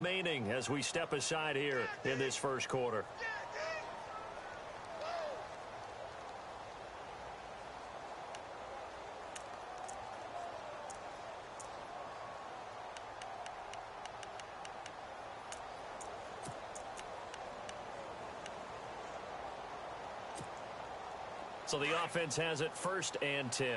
remaining as we step aside here in this first quarter. So the offense has it 1st and 10.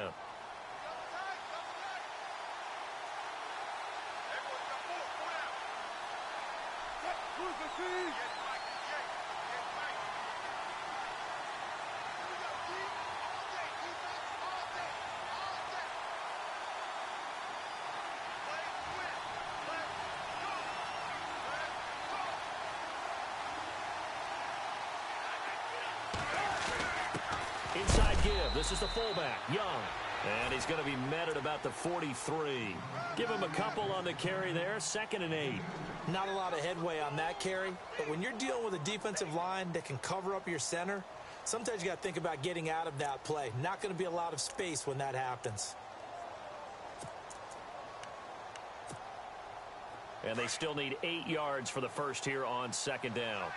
Inside give. This is the fullback, Young. And he's going to be met at about the 43. Give him a couple on the carry there, 2nd and 8. Not a lot of headway on that carry, but when you're dealing with a defensive line that can cover up your center, sometimes you got to think about getting out of that play. Not going to be a lot of space when that happens. And they still need 8 yards for the first here on 2nd down.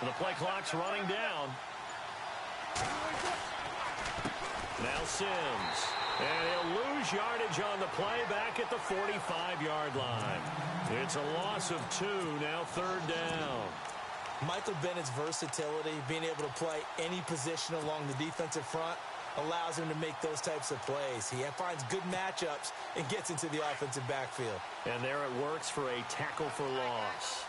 The play clock's running down. Now Sims. And he'll lose yardage on the play back at the 45-yard line. It's a loss of 2, now 3rd down. Michael Bennett's versatility, being able to play any position along the defensive front, allows him to make those types of plays. He finds good matchups and gets into the offensive backfield. And there it works for a tackle for loss.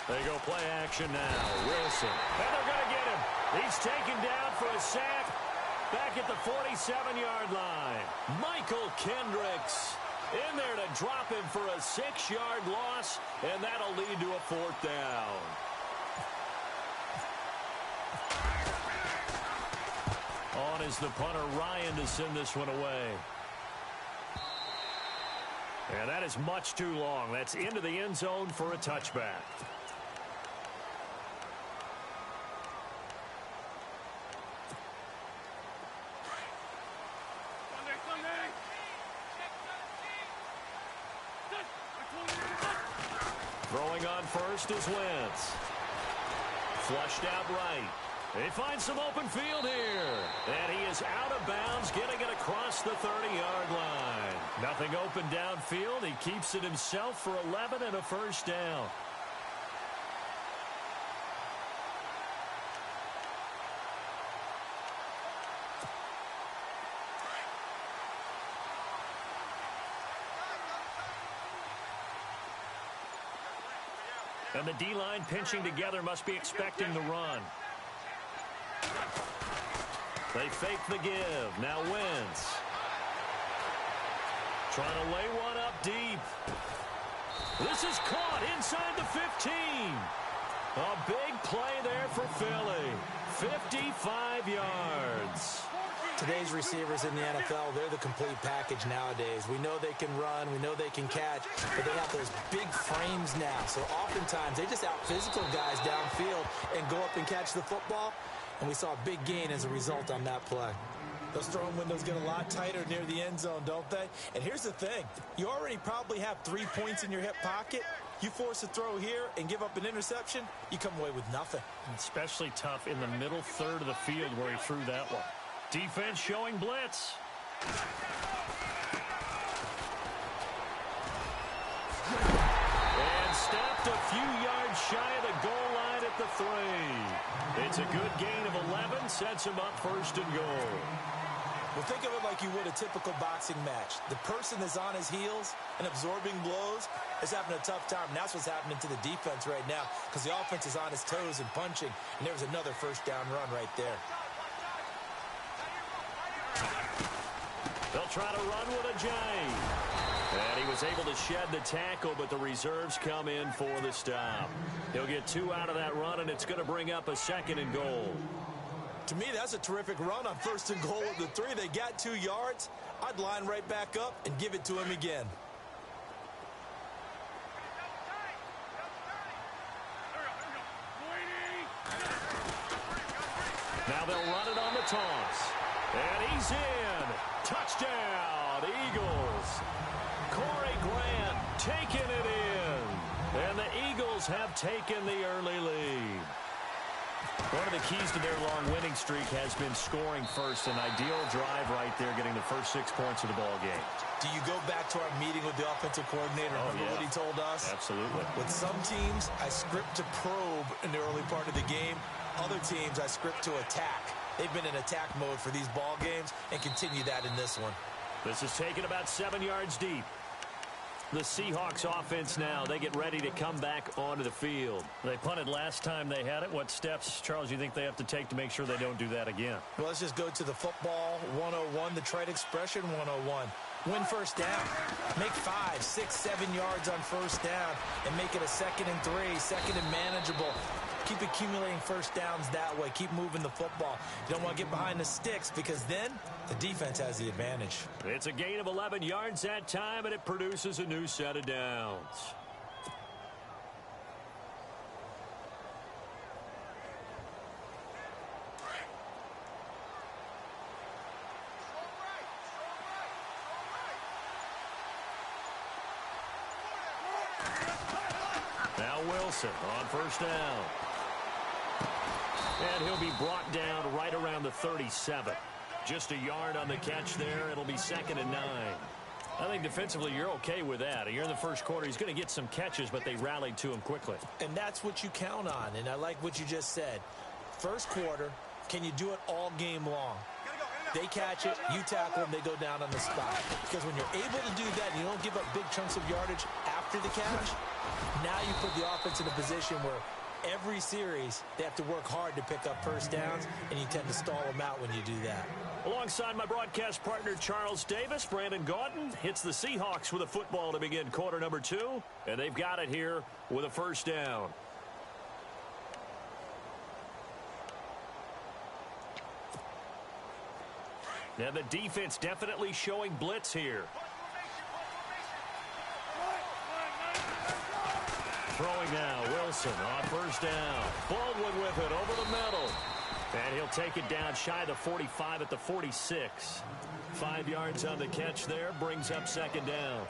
They go play action now. Wilson. And they're going to get him. He's taken down for a sack back at the 47-yard line. Michael Kendricks in there to drop him for a 6-yard loss, and that'll lead to a 4th down. On is the punter, Ryan, to send this one away. And that is much too long. That's into the end zone for a touchback. Throwing on first is Wentz. Flushed out right. They find some open field here. And he is out of bounds, getting it across the 30-yard line. Nothing open downfield. He keeps it himself for 11 and a 1st down. And the D-line pinching together must be expecting the run. They fake the give. Now Wentz. Trying to lay one up deep. This is caught inside the 15. A big play there for Philly. 55 yards. Today's receivers in the NFL, they're the complete package nowadays. We know they can run, we know they can catch, but they have those big frames now. So oftentimes they just out-physical guys downfield and go up and catch the football. And we saw a big gain as a result on that play. Those throwing windows get a lot tighter near the end zone, don't they? And here's the thing. You already probably have 3 points in your hip pocket. You force a throw here and give up an interception, you come away with nothing. Especially tough in the middle third of the field where he threw that one. Defense showing blitz. And stopped a few yards shy of the goal line at the 3. It's a good gain of 11, sets him up 1st and goal. Well, think of it like you would a typical boxing match. The person that's on his heels and absorbing blows is having a tough time. And that's what's happening to the defense right now because the offense is on his toes and punching. And there's another 1st down run right there. They'll try to run with a J. And he was able to shed the tackle, but the reserves come in for the stop. He'll get 2 out of that run, and it's going to bring up a 2nd and goal. To me, that's a terrific run on 1st and goal at the 3. They got 2 yards. I'd line right back up and give it to him again. Now they'll run it on the toss. And he's in. Touchdown, Eagles. Corey Grant taking it in. And the Eagles have taken the early lead. One of the keys to their long winning streak has been scoring first. An ideal drive right there, getting the first 6 points of the ball game. Do you go back to our meeting with the offensive coordinator? Remember what he told us? Absolutely. With some teams, I script to probe in the early part of the game. Other teams, I script to attack. They've been in attack mode for these ball games and continue that in this one. This is taken about 7 yards deep. The Seahawks offense now, they get ready to come back onto the field. They punted last time they had it. What steps, Charles, you think they have to take to make sure they don't do that again? Well, let's just go to the football 101, the trade expression 101. Win first down. Make 5, 6, 7 yards on first down and make it a 2nd and 3, 2nd and manageable. Keep accumulating first downs that way. Keep moving the football. You don't want to get behind the sticks because then the defense has the advantage. It's a gain of 11 yards that time, and it produces a new set of downs. Now Wilson on first down. And he'll be brought down right around the 37. Just a yard on the catch there. It'll be 2nd and 9. I think defensively you're okay with that. You're in the first quarter. He's going to get some catches, but they rallied to him quickly. And that's what you count on, and I like what you just said. First quarter, can you do it all game long? They catch it, you tackle them, they go down on the spot. Because when you're able to do that and you don't give up big chunks of yardage after the catch, now you put the offense in a position where every series they have to work hard to pick up first downs, and you tend to stall them out when you do that. Alongside my broadcast partner, Charles Davis, Brandon Gaudin hits the Seahawks with a football to begin quarter number 2, and they've got it here with a first down. Now the defense definitely showing blitz here. Throwing now, Wilson on first down. Baldwin with it over the middle. And he'll take it down shy of the 45 at the 46. 5 yards on the catch there, brings up 2nd down.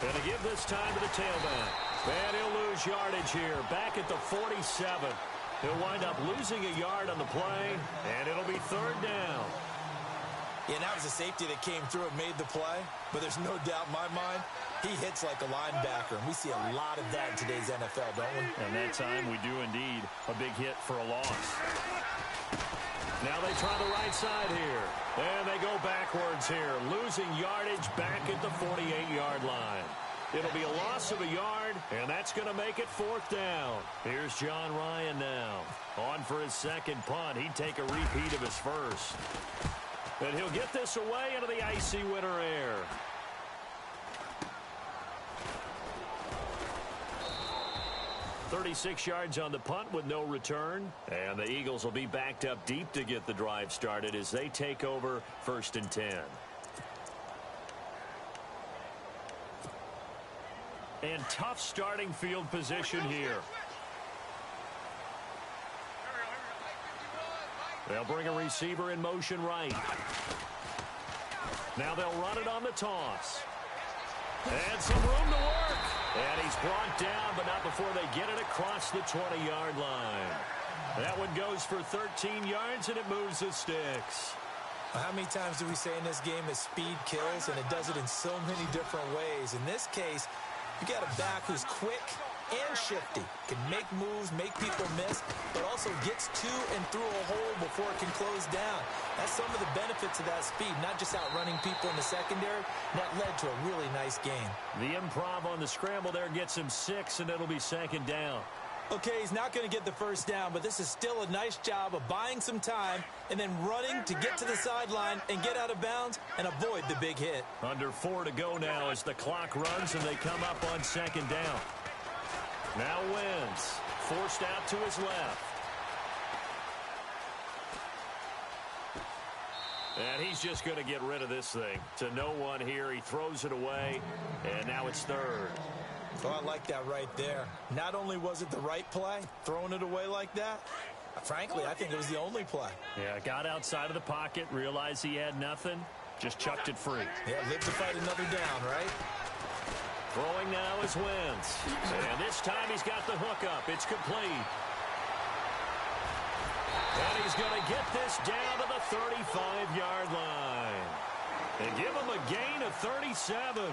And to give this time to the tailback. And he'll lose yardage here, back at the 47. He'll wind up losing a yard on the play, and it'll be 3rd down. Yeah, that was a safety that came through and made the play, but there's no doubt in my mind, he hits like a linebacker, and we see a lot of that in today's NFL, don't we? And that time we do indeed a big hit for a loss. Now they try the right side here, and they go backwards here, losing yardage back at the 48-yard line. It'll be a loss of a yard, and that's going to make it 4th down. Here's John Ryan now. On for his 2nd punt. He'd take a repeat of his first. And he'll get this away into the icy winter air. "36 yards on the punt with no return. And the Eagles will be backed up deep to get the drive started as they take over 1st and 10. And tough starting field position here. They'll bring a receiver in motion right. Now they'll run it on the toss. And some room to work. And he's brought down, but not before they get it across the 20-yard line. That one goes for 13 yards, and it moves the sticks. How many times do we say in this game that speed kills, and it does it in so many different ways? In this case, you got a back who's quick and shifty, can make moves, make people miss, but also gets to and through a hole before it can close down. That's some of the benefits of that speed, not just outrunning people in the secondary. That led to a really nice game. The improv on the scramble there gets him 6, and it'll be 2nd down. Okay, he's not going to get the first down, but this is still a nice job of buying some time and then running to get to the sideline and get out of bounds and avoid the big hit. Under 4 to go now as the clock runs and they come up on 2nd down. Now Wins, forced out to his left. And he's just going to get rid of this thing. To no one here. He throws it away, and now it's third. Oh, I like that right there. Not only was it the right play, throwing it away like that, frankly, I think it was the only play. Yeah, got outside of the pocket, realized he had nothing, just chucked it free. Yeah, live to fight another down, right? Throwing now is Wentz. And this time he's got the hook up. It's complete. And he's going to get this down to the 35-yard line. And give him a gain of 37.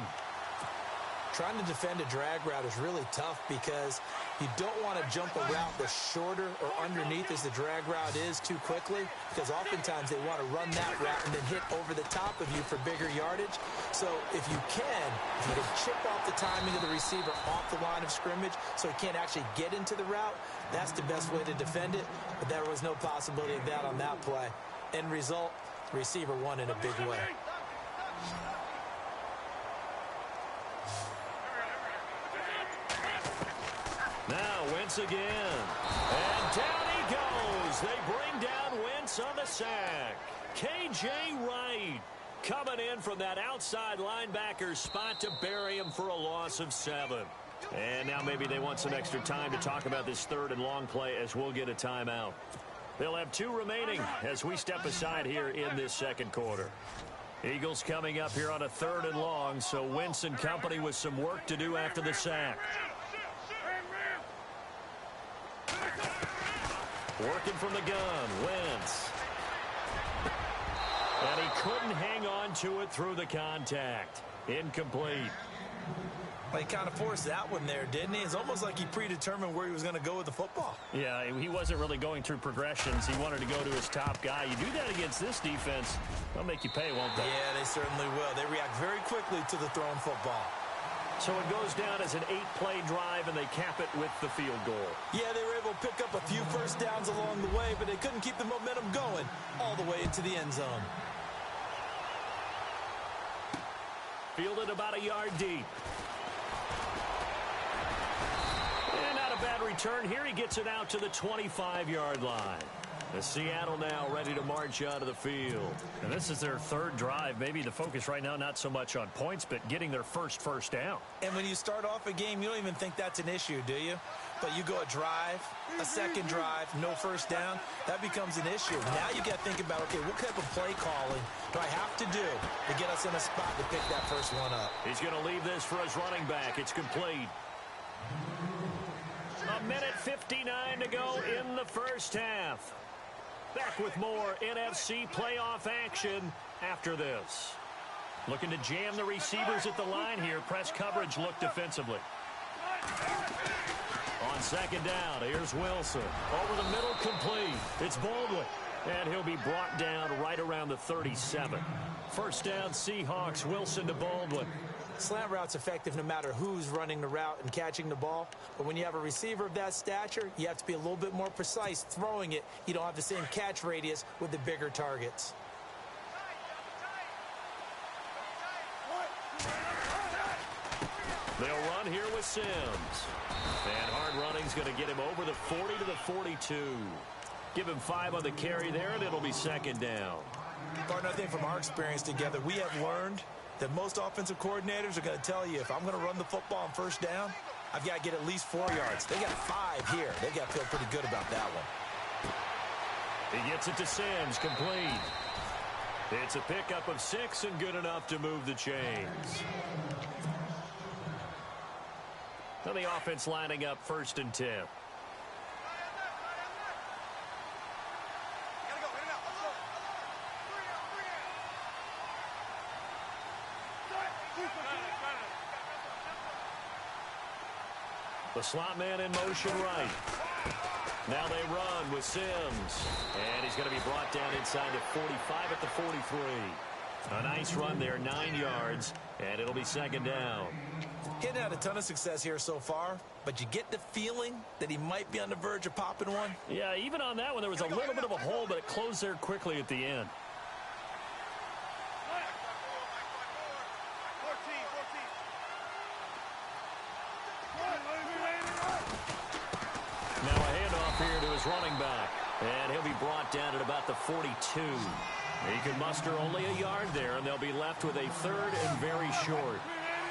Trying to defend a drag route is really tough because you don't want to jump a route that's shorter or underneath as the drag route is too quickly, because oftentimes they want to run that route and then hit over the top of you for bigger yardage. So if you can chip off the timing of the receiver off the line of scrimmage so he can't actually get into the route, that's the best way to defend it. But there was no possibility of that on that play. End result, the receiver won in a big way. Now Wentz again. And down he goes. They bring down Wentz on the sack. K.J. Wright coming in from that outside linebacker spot to bury him for a loss of 7. And now maybe they want some extra time to talk about this third and long play as we'll get a timeout. They'll have 2 remaining as we step aside here in this second quarter. Eagles coming up here on a third and long, so Wentz and company with some work to do after the sack. Working from the gun, Wentz. And he couldn't hang on to it through the contact. Incomplete. Well, he kind of forced that one there, didn't he? It's almost like he predetermined where he was going to go with the football. Yeah, he wasn't really going through progressions. He wanted to go to his top guy. You do that against this defense, they'll make you pay, won't they? Yeah, they certainly will. They react very quickly to the thrown football. So it goes down as an 8-play drive, and they cap it with the field goal. Yeah, they were able to pick up a few first downs along the way, but they couldn't keep the momentum going all the way into the end zone. Fielded about a yard deep. And not a bad return here. He gets it out to the 25-yard line. The Seattle now ready to march out of the field. And this is their third drive. Maybe the focus right now not so much on points, but getting their first down. And when you start off a game, you don't even think that's an issue, do you? But you go a drive, a second drive, no first down, that becomes an issue. Now you got to think about, okay, what type of play calling do I have to do to get us in a spot to pick that first one up? He's going to leave this for his running back. It's complete. 1:59 to go in the first half. Back with more NFC playoff action after this. Looking to jam the receivers at the line here. Press coverage look defensively. On second down, here's Wilson. Over the middle, complete. It's Baldwin. And he'll be brought down right around the 37. First down, Seahawks. Wilson to Baldwin. Slant route's effective no matter who's running the route and catching the ball. But when you have a receiver of that stature, you have to be a little bit more precise throwing it. You don't have the same catch radius with the bigger targets. They'll run here with Sims. And hard running's going to get him over the 40 to the 42. Give him 5 on the carry there, and it'll be second down. Partner, I think from our experience together, we have learned that most offensive coordinators are going to tell you, if I'm going to run the football on first down, I've got to get at least 4 yards. They got 5 here. They've got to feel pretty good about that one. He gets it to Sims, complete. It's a pickup of 6 and good enough to move the chains. Now the offense lining up 1st and 10. The slot man in motion right. Now they run with Sims. And he's going to be brought down inside the 45 at the 43. A nice run there, 9 yards, and it'll be second down. He hadn't had a ton of success here so far, but you get the feeling that he might be on the verge of popping one. Yeah, even on that one, there was a little bit of a hole, but it closed there quickly at the end. Now a handoff here to his running back. And he'll be brought down at about the 42. He can muster only a yard there, and they'll be left with a third and very short.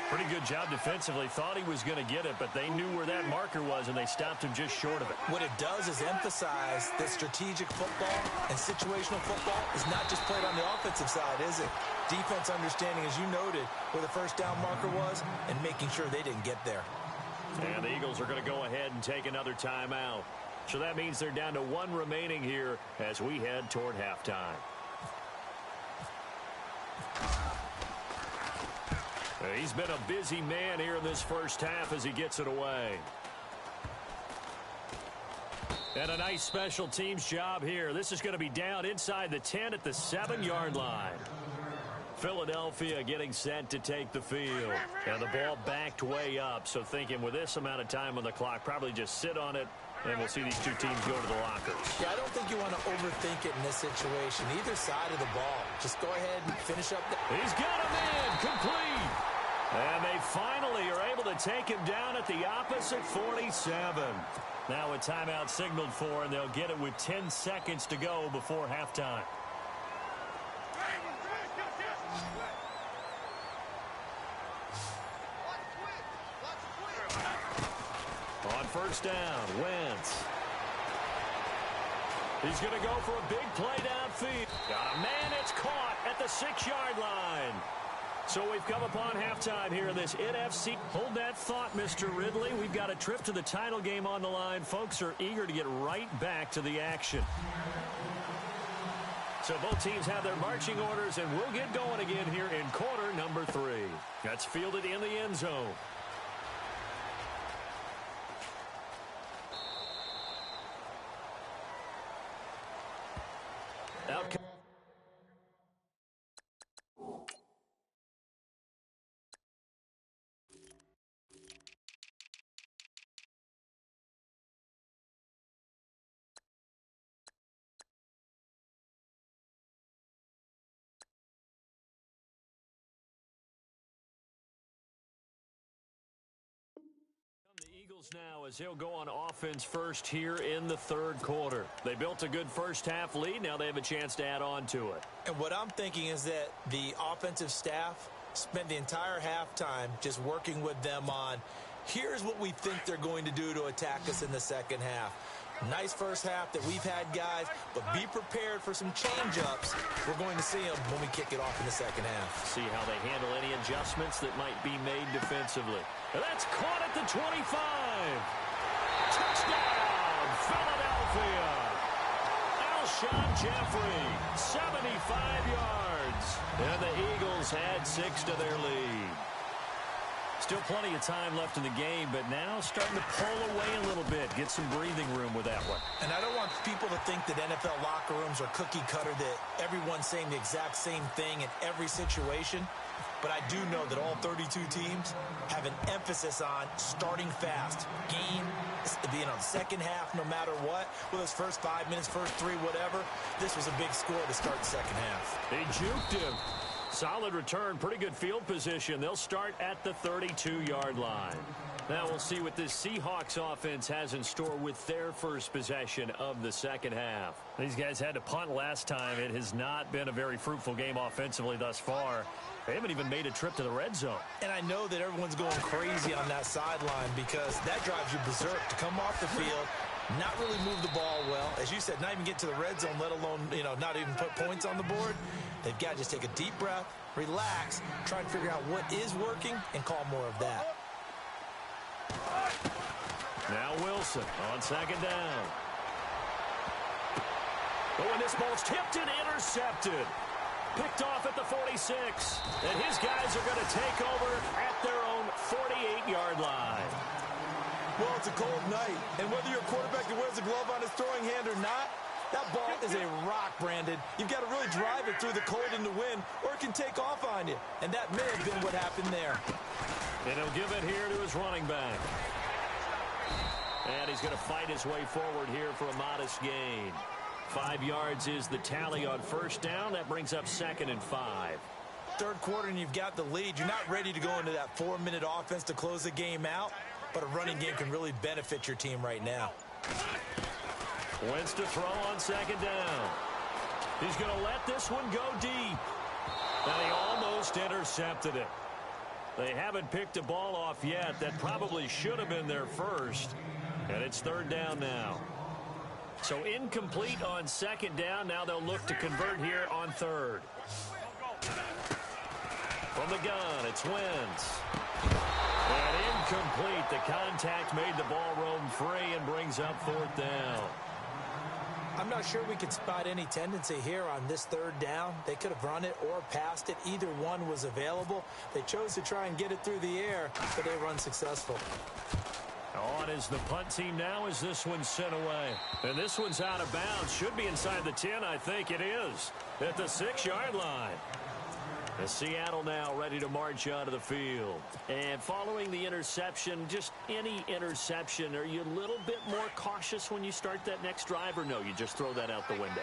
Pretty good job defensively. Thought he was going to get it, but they knew where that marker was, and they stopped him just short of it. What it does is emphasize that strategic football and situational football is not just played on the offensive side, is it? Defense understanding, as you noted, where the first down marker was and making sure they didn't get there. And the Eagles are going to go ahead and take another timeout. So that means they're down to one remaining here as we head toward halftime. He's been a busy man here in this first half as he gets it away. And a nice special teams job here. This is going to be down inside the 10 at the 7-yard line. Philadelphia getting set to take the field. And the ball backed way up, so thinking with this amount of time on the clock, probably just sit on it, and we'll see these two teams go to the lockers. Yeah, I don't think you want to overthink it in this situation. Either side of the ball. Just go ahead and finish up. He's got him in. Complete. And they finally are able to take him down at the opposite 47. Now a timeout signaled for, and they'll get it with 10 seconds to go before halftime. On first down, Wentz. He's going to go for a big play downfield. Got a man, it's caught at the 6-yard line. So we've come upon halftime here in this NFC. Hold that thought, Mr. Ridley. We've got a trip to the title game on the line. Folks are eager to get right back to the action. So both teams have their marching orders, and we'll get going again here in quarter number 3. That's fielded in the end zone. Out. Eagles now as he'll go on offense first here in the third quarter. They built a good first half lead. Now they have a chance to add on to it. And what I'm thinking is that the offensive staff spent the entire halftime just working with them on, here's what we think they're going to do to attack us in the second half. Nice first half that we've had, guys, but be prepared for some change-ups. We're going to see them when we kick it off in the second half. See how they handle any adjustments that might be made defensively. And that's caught at the 25. Touchdown, Philadelphia. Alshon Jeffrey, 75 yards. And the Eagles had 6 to their lead. Still plenty of time left in the game, but now starting to pull away a little bit. Get some breathing room with that one. And I don't want people to think that NFL locker rooms are cookie cutter, that everyone's saying the exact same thing in every situation. But I do know that all 32 teams have an emphasis on starting fast. Game, being on the second half no matter what. Whether it's first 5 minutes, first 3, whatever. This was a big score to start the second half. They juked him. Solid return, pretty good field position. They'll start at the 32-yard line. Now we'll see what this Seahawks offense has in store with their first possession of the second half. These guys had to punt last time. It has not been a very fruitful game offensively thus far. They haven't even made a trip to the red zone. And I know that everyone's going crazy on that sideline because that drives you berserk to come off the field, not really move the ball well. As you said, not even get to the red zone, let alone, not even put points on the board. They've got to just take a deep breath, relax, try and figure out what is working, and call more of that. Now Wilson on second down. But when this ball's tipped and intercepted. Picked off at the 46. And his guys are going to take over at their own 48-yard line. Well, it's a cold night. And whether you're a quarterback that wears a glove on his throwing hand or not, that ball is a rock, Brandon. You've got to really drive it through the cold and the wind, or it can take off on you. And that may have been what happened there. And he'll give it here to his running back. And he's going to fight his way forward here for a modest gain. 5 yards is the tally on first down. That brings up 2nd and 5. Third quarter and you've got the lead. You're not ready to go into that 4-minute offense to close the game out, but a running game can really benefit your team right now. Wentz to throw on second down. He's going to let this one go deep. And he almost intercepted it. They haven't picked a ball off yet. That probably should have been their first. And it's third down now. So incomplete on second down. Now they'll look to convert here on third. From the gun, it's Wentz. And incomplete. The contact made the ball roam free and brings up fourth down. I'm not sure we could spot any tendency here on this third down. They could have run it or passed it. Either one was available. They chose to try and get it through the air, but they were unsuccessful. On is the punt team now as this one's sent away. And this one's out of bounds. Should be inside the 10, I think it is. At the 6-yard line. And Seattle now ready to march onto the field. And following the interception, just any interception, are you a little bit more cautious when you start that next drive, or no, you just throw that out the window?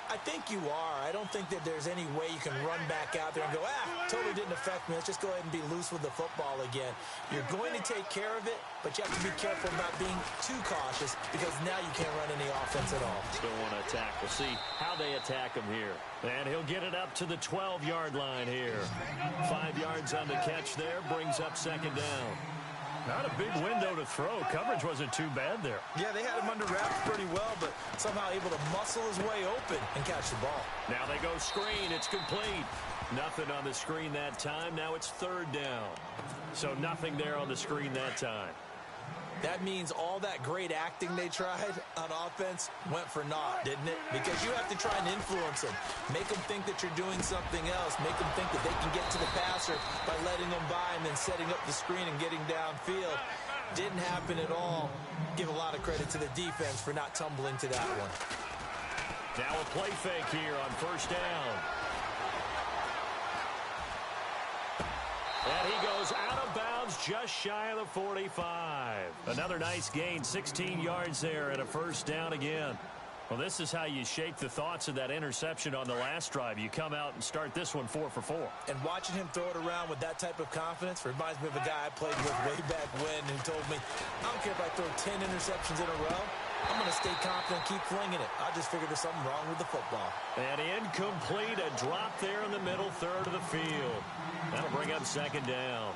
I think you are. I don't think that there's any way you can run back out there and go, totally didn't affect me. Let's just go ahead and be loose with the football again. You're going to take care of it, but you have to be careful about being too cautious because now you can't run any offense at all. Still want to attack. We'll see how they attack him here. And he'll get it up to the 12-yard line here. 5 yards on the catch there, brings up second down. Not a big window to throw. Coverage wasn't too bad there. Yeah, they had him under wraps pretty well, but somehow able to muscle his way open and catch the ball. Now they go screen. It's complete. Nothing on the screen that time. Now it's third down. So nothing there on the screen that time. That means all that great acting they tried on offense went for naught, didn't it? Because you have to try and influence them. Make them think that you're doing something else. Make them think that they can get to the passer by letting them by and then setting up the screen and getting downfield. Didn't happen at all. Give a lot of credit to the defense for not tumbling to that one. Now a play fake here on first down. And he goes out of bounds just shy of the 45. Another nice gain, 16 yards there and a first down again. Well, this is how you shake the thoughts of that interception on the last drive. You come out and start this one 4 for 4. And watching him throw it around with that type of confidence reminds me of a guy I played with way back when who told me, I don't care if I throw 10 interceptions in a row. I'm going to stay confident, keep flinging it. I just figured there's something wrong with the football. And incomplete, a drop there in the middle third of the field. That'll bring up second down.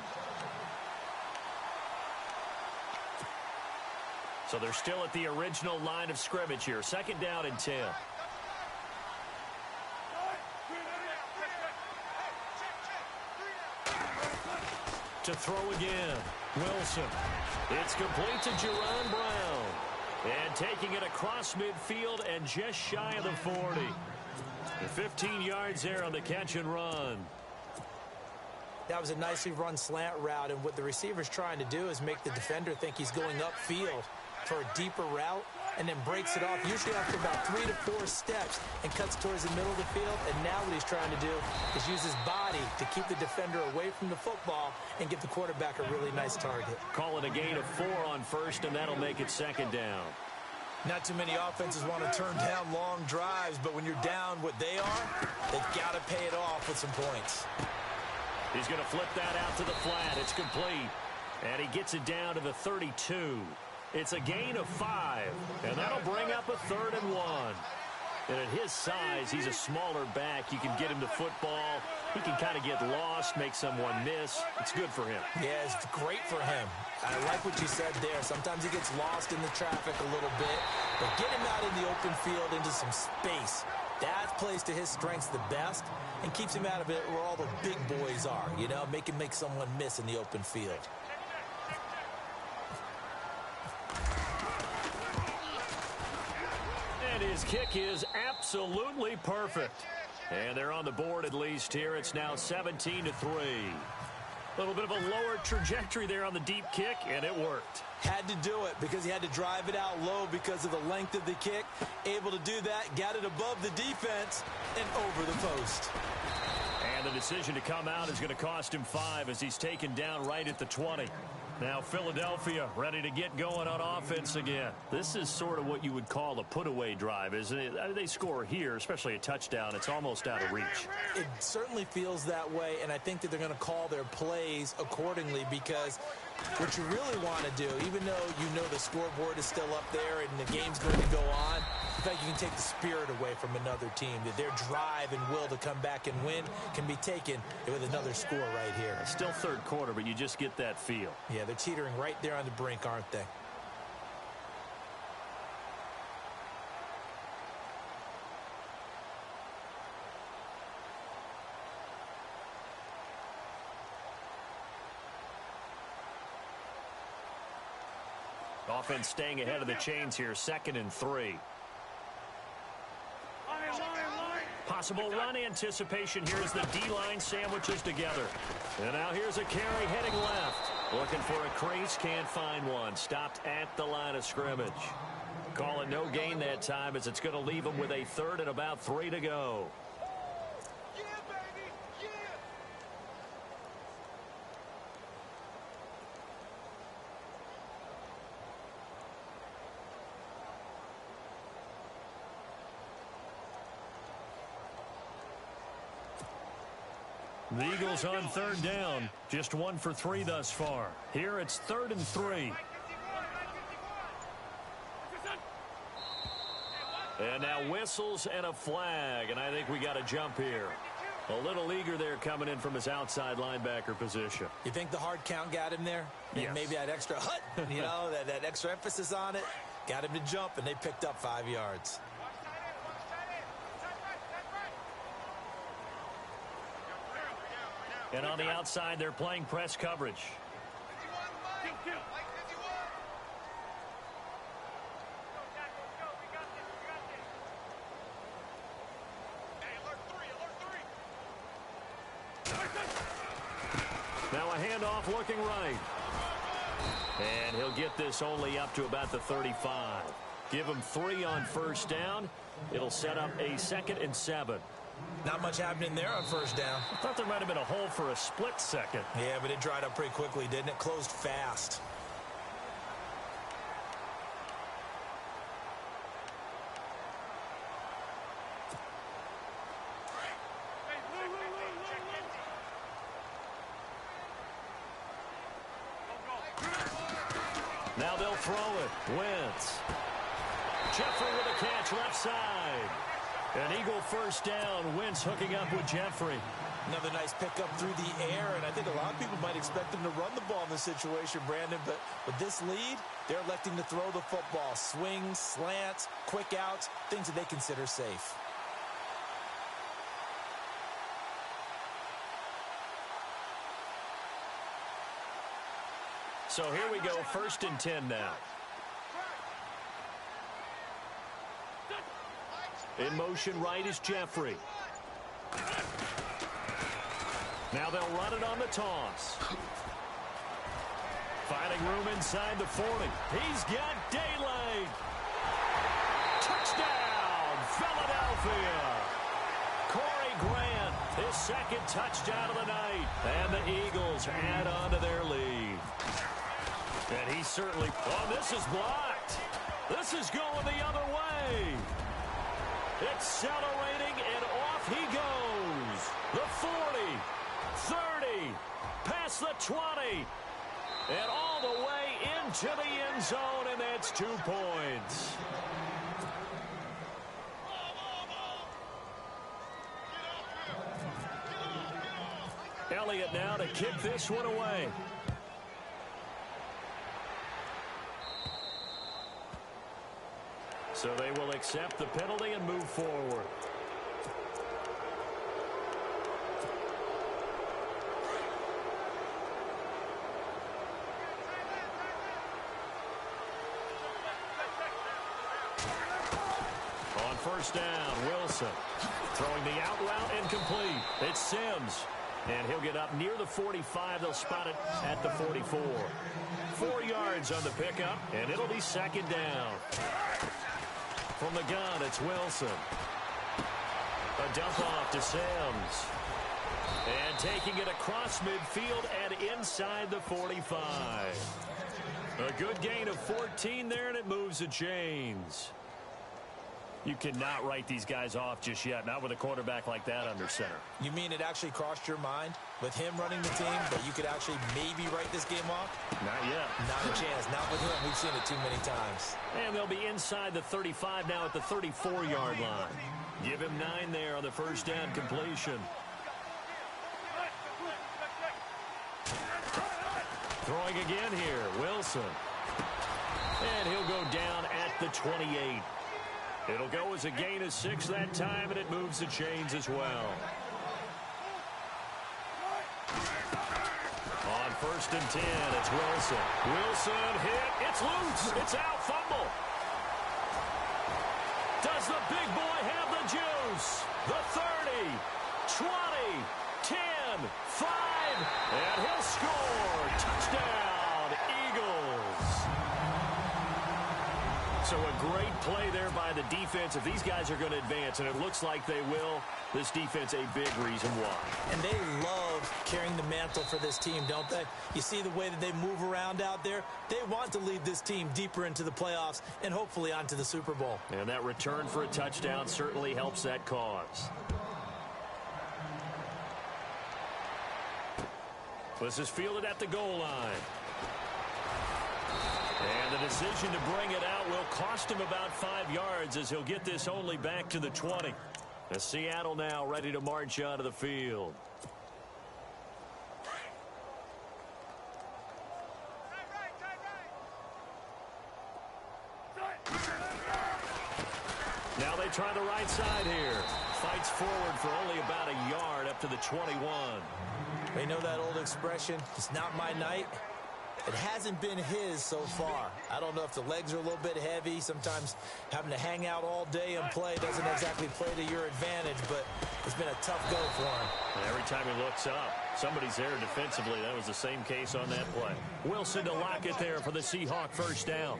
So they're still at the original line of scrimmage here. Second down and 10. To throw again. Wilson. It's complete to Jerron Brown. And taking it across midfield and just shy of the 40. The 15 yards there on the catch and run. That was a nicely run slant route, and what the receiver's trying to do is make the defender think he's going upfield for a deeper route and then breaks it off, usually after about 3 to 4 steps, and cuts towards the middle of the field. And now what he's trying to do is use his body to keep the defender away from the football and get the quarterback a really nice target. Call it a gain of 4 on first, and that'll make it second down. Not too many offenses want to turn down long drives, but when you're down what they are, they've got to pay it off with some points. He's going to flip that out to the flat. It's complete. And he gets it down to the 32. It's a gain of 5. And that'll bring up a 3rd and 1. And at his size, he's a smaller back. You can get him the football. He can kind of get lost, make someone miss. It's good for him. Yeah, it's great for him. I like what you said there. Sometimes he gets lost in the traffic a little bit. But get him out in the open field into some space. That plays to his strengths the best and keeps him out of it where all the big boys are, you know, make someone miss in the open field. And his kick is absolutely perfect. And they're on the board at least here. It's now 17-3. A little bit of a lower trajectory there on the deep kick, and it worked. Had to do it because he had to drive it out low because of the length of the kick. Able to do that, got it above the defense and over the post. And the decision to come out is going to cost him 5 as he's taken down right at the 20. Now Philadelphia ready to get going on offense again. This is sort of what you would call a put-away drive, isn't it? I mean, they score here, especially a touchdown. It's almost out of reach. It certainly feels that way, and I think that they're going to call their plays accordingly because what you really want to do, even though you know the scoreboard is still up there and the game's going to go on, the fact you can take the spirit away from another team, that their drive and will to come back and win can be taken with another score right here. It's still third quarter, but you just get that feel. Yeah, they're teetering right there on the brink, aren't they? Offense staying ahead of the chains here, 2nd and 3. Possible run anticipation here as the D-line sandwiches together. And now here's a carry heading left. Looking for a crease, can't find one. Stopped at the line of scrimmage. Call it no gain that time as it's going to leave them with a 3rd and about 3 to go. The Eagles on 3rd down. Just 1 for 3 thus far. Here it's 3rd and 3. And now whistles and a flag. And I think we got a jump here. A little eager there coming in from his outside linebacker position. You think the hard count got him there? Yes. Maybe that extra hut, you know, that extra emphasis on it. Got him to jump, and they picked up 5 yards. And on the outside, they're playing press coverage. Now a handoff looking right. And he'll get this only up to about the 35. Give him 3 on 1st down. It'll set up a 2nd and 7. Not much happening there on 1st down. I thought there might have been a hole for a split second. Yeah, but it dried up pretty quickly, didn't it? Closed fast. Now they'll throw it. Wentz. Jeffrey with a catch left side. An Eagle 1st down. Wentz hooking up with Jeffrey. Another nice pickup through the air, and I think a lot of people might expect him to run the ball in this situation, Brandon, but with this lead, they're electing to throw the football. Swings, slants, quick outs, things that they consider safe. So here we go, 1st and 10 now. In motion right is Jeffrey. Now they'll run it on the toss. Finding room inside the 40. He's got daylight. Touchdown, Philadelphia. Corey Grant, his 2nd touchdown of the night. And the Eagles add on to their lead. And he certainly... Oh, this is blocked. This is going the other way. Accelerating, and off he goes. The 40, 30, past the 20, and all the way into the end zone, and that's 2 points. Elliott now to kick this one away. So they will accept the penalty and move forward. On 1st down, Wilson throwing the out route incomplete. It's Sims. And he'll get up near the 45. They'll spot it at the 44. 4 yards on the pickup, and it'll be 2nd down. From the gun, it's Wilson. A dump off to Sims. And taking it across midfield and inside the 45. A good gain of 14 there, and it moves the chains. You cannot write these guys off just yet, not with a quarterback like that under center. You mean it actually crossed your mind with him running the team that you could actually maybe write this game off? Not yet. Not a chance. Not with him. We've seen it too many times. And they'll be inside the 35 now at the 34-yard line. Give him 9 there on the first down completion. Throwing again here, Wilson. And he'll go down at the 28. It'll go as a gain of 6 that time, and it moves the chains as well. On first and 10, it's Wilson. Wilson hit. It's loose. It's out. Fumble. Does the big boy have the juice? The 30, 20, 10, 5, and he'll score. Touchdown, Eagles. So a great play there by the defense. If these guys are going to advance, and it looks like they will, this defense a big reason why. And they love carrying the mantle for this team, don't they? You see the way that they move around out there? They want to lead this team deeper into the playoffs and hopefully onto the Super Bowl. And that return for a touchdown certainly helps that cause. This is fielded at the goal line. And the decision to bring it out will cost him about 5 yards as he'll get this only back to the 20. As Seattle now ready to march onto the field. Now they try the right side here. Fights forward for only about a yard up to the 21. They know that old expression, it's not my night. It hasn't been his so far. I don't know if the legs are a little bit heavy. Sometimes having to hang out all day and play doesn't exactly play to your advantage, but it's been a tough go for him. And every time he looks up, somebody's there defensively. That was the same case on that play. Wilson to lock it there for the Seahawk first down.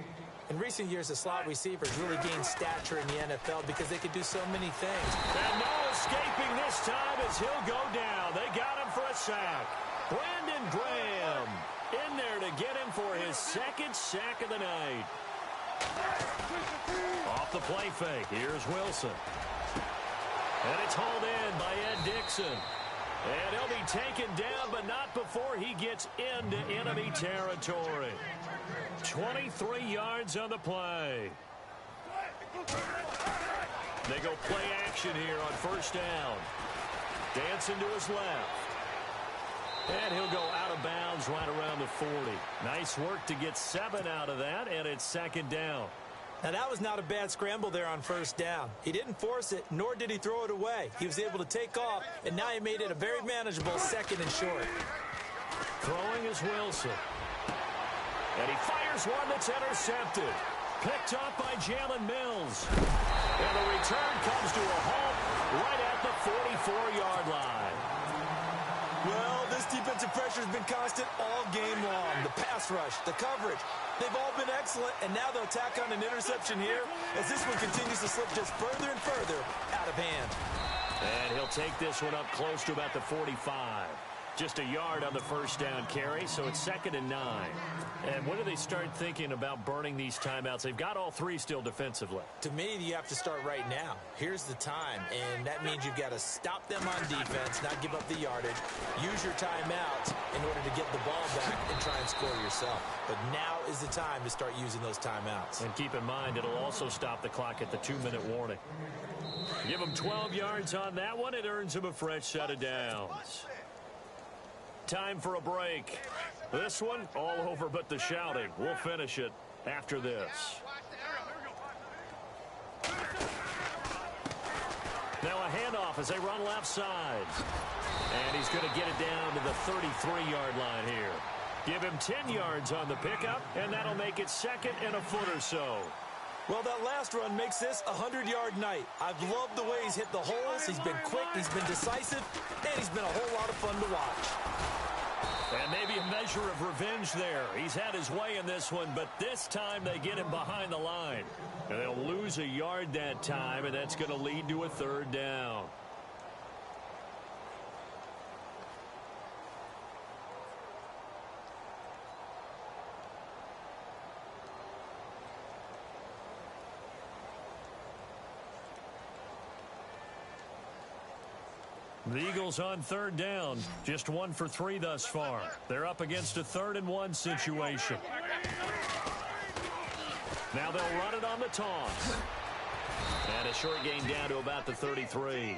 In recent years, the slot receivers really gained stature in the NFL because they could do so many things. And no escaping this time as he'll go down. They got him for a sack. Brandon Graham in there to get him for his second sack of the night. Off the play fake, here's Wilson. And it's hauled in by Ed Dixon. And he'll be taken down, but not before he gets into enemy territory. 23 yards on the play. They go play action here on first down. Dancing to his left. And he'll go out of bounds right around the 40. Nice work to get 7 out of that, and it's second down. Now, that was not a bad scramble there on first down. He didn't force it, nor did he throw it away. He was able to take off, and now he made it a very manageable second and short. Throwing is Wilson. And he fires one that's intercepted. Picked up by Jalen Mills. And the return comes to a halt right at the 44-yard line. Well, this defensive pressure has been constant all game long. The pass rush, the coverage, they've all been excellent, and now they'll tack on an interception here as this one continues to slip just further and further out of hand. And he'll take this one up close to about the 45. Just a yard on the first down carry, so it's 2nd and 9. And when do they start thinking about burning these timeouts? They've got all 3 still defensively. To me, you have to start right now. Here's the time, and that means you've got to stop them on defense, not give up the yardage, use your timeouts in order to get the ball back and try and score yourself. But now is the time to start using those timeouts. And keep in mind, it'll also stop the clock at the 2-minute warning. Give them 12 yards on that one. It earns them a fresh set of downs. Time for a break. This one, all over but the shouting. We'll finish it after this. Now a handoff as they run left side. And he's going to get it down to the 33-yard line here. Give him 10 yards on the pickup, and that'll make it 2nd and a foot or so. Well, that last run makes this a 100-yard night. I've loved the way he's hit the holes. He's been quick, he's been decisive, and he's been a whole lot of fun to watch. And maybe a measure of revenge there. He's had his way in this one, but this time they get him behind the line. And they'll lose a yard that time, and that's going to lead to a 3rd down. The Eagles on third down. Just 1 for 3 thus far. They're up against a 3rd-and-1 situation. Now they'll run it on the taunt. And a short gain down to about the 33.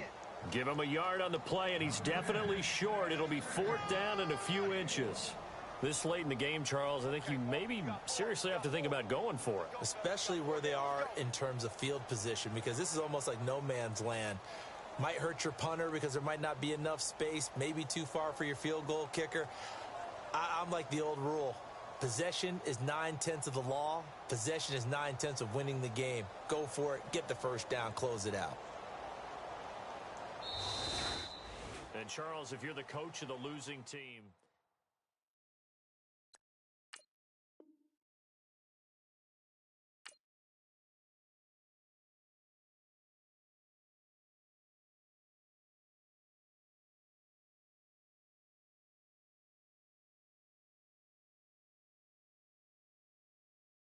Give him a yard on the play, and he's definitely short. It'll be 4th down and a few inches. This late in the game, Charles, I think you maybe seriously have to think about going for it. Especially where they are in terms of field position, because this is almost like no man's land. Might hurt your punter because there might not be enough space, maybe too far for your field goal kicker. I'm like the old rule. Possession is 9/10 of the law. Possession is 9/10 of winning the game. Go for it. Get the first down. Close it out. And, Charles, if you're the coach of the losing team,